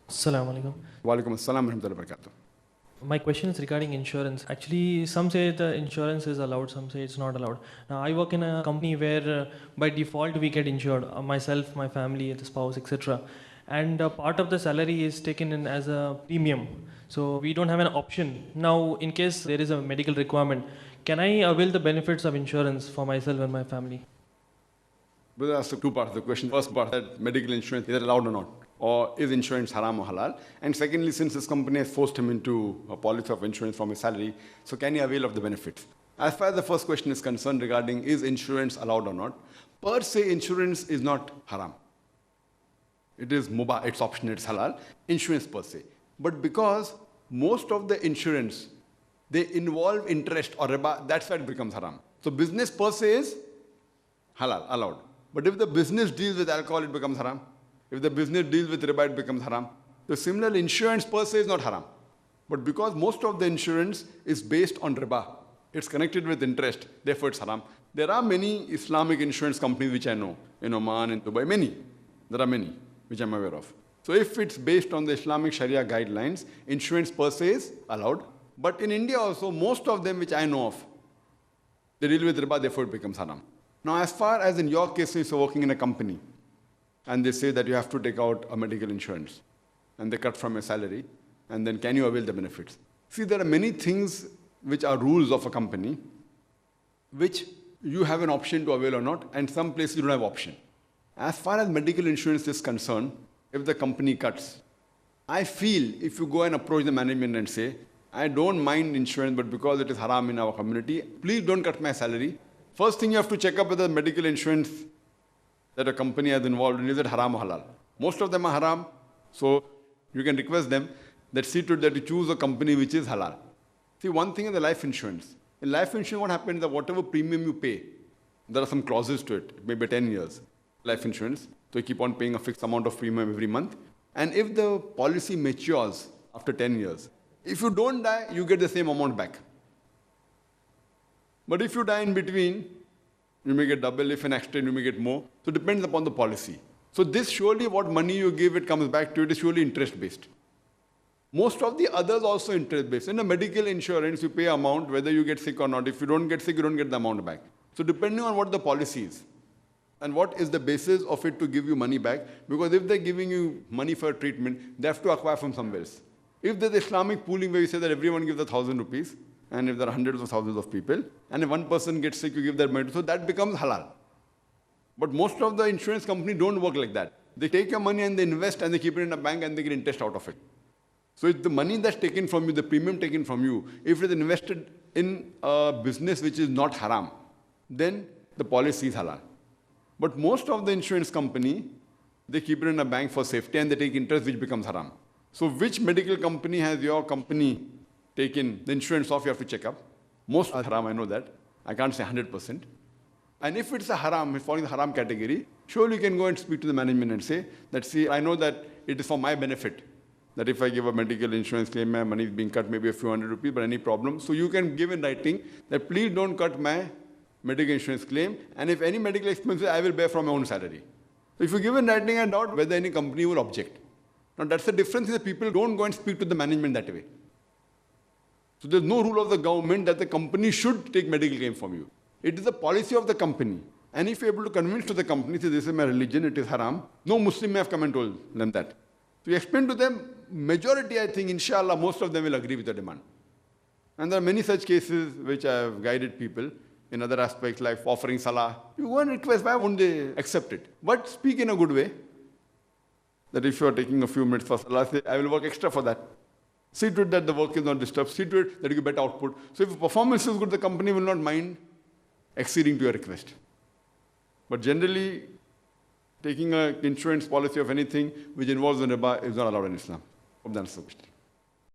Assalamu alaikum. Walaikum assalam wa rahmatullahi wa barakatuh. My question is regarding insurance. Actually, some say the insurance is allowed, some say it's not allowed. Now, I work in a company where by default we get insured, myself, my family, the spouse, etc. And part of the salary is taken in as a premium. So we don't have an option. Now, in case there is a medical requirement, can I avail the benefits of insurance for myself and my family? But that's the two parts of the question. First part, that medical insurance, is it allowed or not? Or is insurance haram or halal? And secondly, since this company has forced him into a policy of insurance from his salary, so can he avail of the benefits? As far as the first question is concerned regarding is insurance allowed or not, per se insurance is not haram. It is mubah, it's optional, it's halal, insurance per se. But because most of the insurance, they involve interest or riba, that's why it becomes haram. So business per se is halal, allowed. But if the business deals with alcohol, it becomes haram. If the business deals with riba, it becomes haram. So similarly, insurance per se is not haram. But because most of the insurance is based on riba, it's connected with interest, therefore it's haram. There are many Islamic insurance companies which I know, in Oman, in Dubai, many. There are many which I'm aware of. So if it's based on the Islamic Sharia guidelines, insurance per se is allowed. But in India also, most of them which I know of, they deal with riba, therefore it becomes haram. Now, as far as in your case, if you're working in a company, and they say that you have to take out a medical insurance, and they cut from your salary, and then can you avail the benefits? See, there are many things which are rules of a company, which you have an option to avail or not, and some places you don't have option. As far as medical insurance is concerned, if the company cuts, I feel if you go and approach the management and say, I don't mind insurance, but because it is haram in our community, please don't cut my salary. First thing you have to check up whether the medical insurance that a company has involved in, is it haram or halal? Most of them are haram, so you can request them that see to it that you choose a company which is halal. See, one thing is the life insurance. In life insurance, what happens is that whatever premium you pay, there are some clauses to it, maybe 10 years, life insurance. So you keep on paying a fixed amount of premium every month. And if the policy matures after 10 years, if you don't die, you get the same amount back. But if you die in between, you may get double. If an accident, you may get more. So it depends upon the policy. So this surely what money you give, it comes back to it is surely interest-based. Most of the others also interest-based. In a medical insurance, you pay amount whether you get sick or not. If you don't get sick, you don't get the amount back. So depending on what the policy is and what is the basis of it to give you money back, because if they're giving you money for treatment, they have to acquire from somewhere else. If there's Islamic pooling where you say that everyone gives 1,000 rupees, and if there are hundreds of thousands of people, and if one person gets sick, you give that money, so that becomes halal. But most of the insurance companies don't work like that. They take your money and they invest and they keep it in a bank and they get interest out of it. So it's the money that's taken from you, the premium taken from you, if it is invested in a business which is not haram, then the policy is halal. But most of the insurance company, they keep it in a bank for safety and they take interest which becomes haram. So which medical company has your company taken the insurance off? You have to check up. Most are haram, I know that. I can't say 100%. And if it's a haram, it's falling in the haram category, surely you can go and speak to the management and say that, see, I know that it is for my benefit, that if I give a medical insurance claim, my money is being cut maybe a few hundred rupees, but any problem. So you can give in writing that please don't cut my medical insurance claim, and if any medical expenses, I will bear from my own salary. So if you give in writing, I doubt whether any company will object. Now that's the difference, is that people don't go and speak to the management that way. So there's no rule of the government that the company should take medical claim from you. It is the policy of the company. And if you're able to convince to the company, say, this is my religion, it is haram, no Muslim may have come and told them that. So you explain to them, majority, I think, inshallah, most of them will agree with the demand. And there are many such cases which I have guided people in other aspects like offering salah. You go and request, why won't they accept it? But speak in a good way. That if you are taking a few minutes for salah, say, I will work extra for that. See to it that the work is not disturbed. See to it that you get better output. So if performance is good, the company will not mind acceding to your request. But generally, taking an insurance policy of anything which involves the riba is not allowed in Islam. Hope that answers the question.